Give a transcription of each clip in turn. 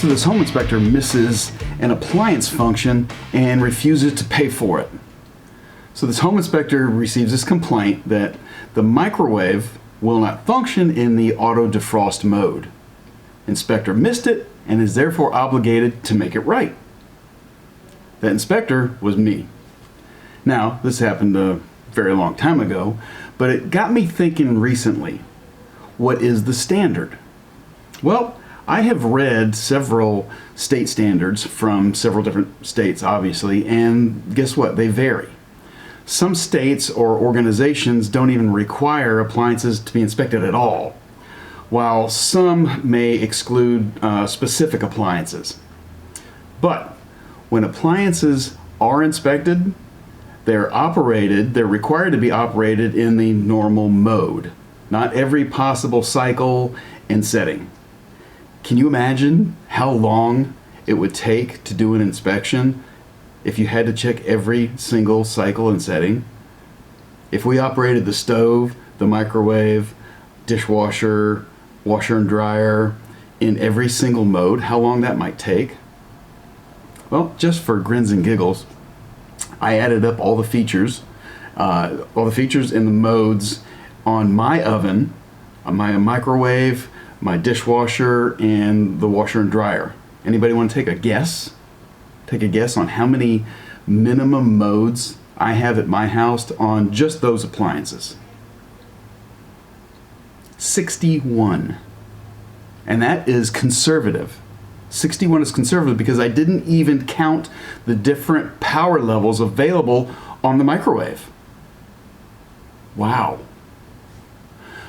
So this home inspector misses an appliance function and refuses to pay for it. So this home inspector receives this complaint that the microwave will not function in the auto defrost mode. Inspector missed it and is therefore obligated to make it right. That inspector was me. Now, this happened a very long time ago, but it got me thinking recently, what is the standard? Well, I have read several state standards from several different states, obviously, and guess what? They vary. Some states or organizations don't even require appliances to be inspected at all, while some may exclude specific appliances. But when appliances are inspected, they're required to be operated in the normal mode, not every possible cycle and setting. Can you imagine how long it would take to do an inspection if you had to check every single cycle and setting? If we operated the stove, the microwave, dishwasher, washer and dryer in every single mode, how long that might take? Well, just for grins and giggles, I added up all the features in the modes on my oven, on my microwave, my dishwasher, and the washer and dryer. Anybody want to take a guess? Take a guess on how many minimum modes I have at my house on just those appliances. 61. And that is conservative. 61 is conservative because I didn't even count the different power levels available on the microwave. Wow.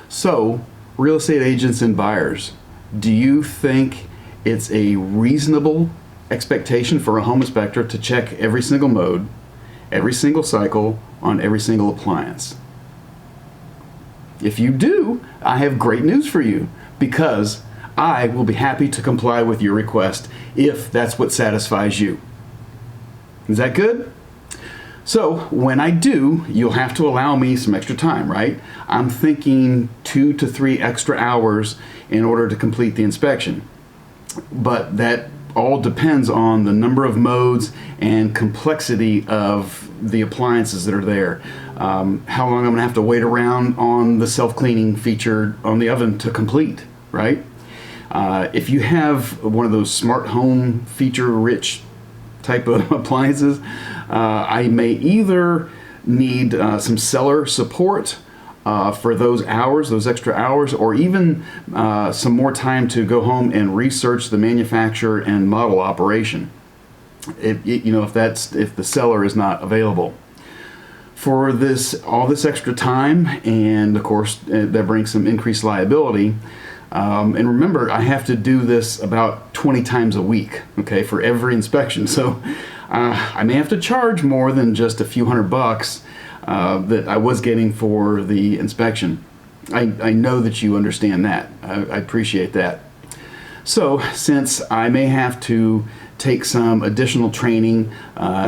So, real estate agents and buyers, do you think it's a reasonable expectation for a home inspector to check every single mode, every single cycle on every single appliance? If you do, I have great news for you, because I will be happy to comply with your request if that's what satisfies you. Is that good? So when I do, you'll have to allow me some extra time, right? I'm thinking 2 to 3 extra hours in order to complete the inspection. But that all depends on the number of modes and complexity of the appliances that are there. How long I'm gonna have to wait around on the self-cleaning feature on the oven to complete, right? If you have one of those smart home feature-rich type of appliances, I may either need some seller support for those hours, those extra hours, or even some more time to go home and research the manufacturer and model operation, if the seller is not available. For all this extra time, and of course that brings some increased liability. And remember, I have to do this about 20 times a week, okay, for every inspection. So I may have to charge more than just a few $100 that I was getting for the inspection. I know that you understand that. I appreciate that. So since I may have to take some additional training,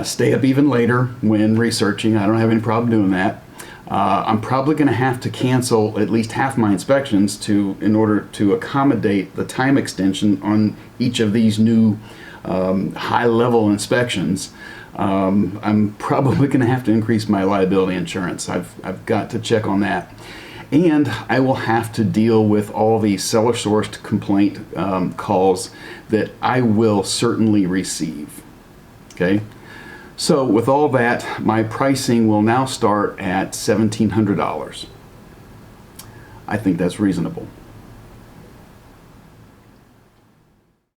stay up even later when researching, I don't have any problem doing that. I'm probably going to have to cancel at least half my inspections in order to accommodate the time extension on each of these new high-level inspections. I'm probably going to have to increase my liability insurance. I've got to check on that. And I will have to deal with all the seller-sourced complaint calls that I will certainly receive. Okay? So with all that, my pricing will now start at $1,700. I think that's reasonable.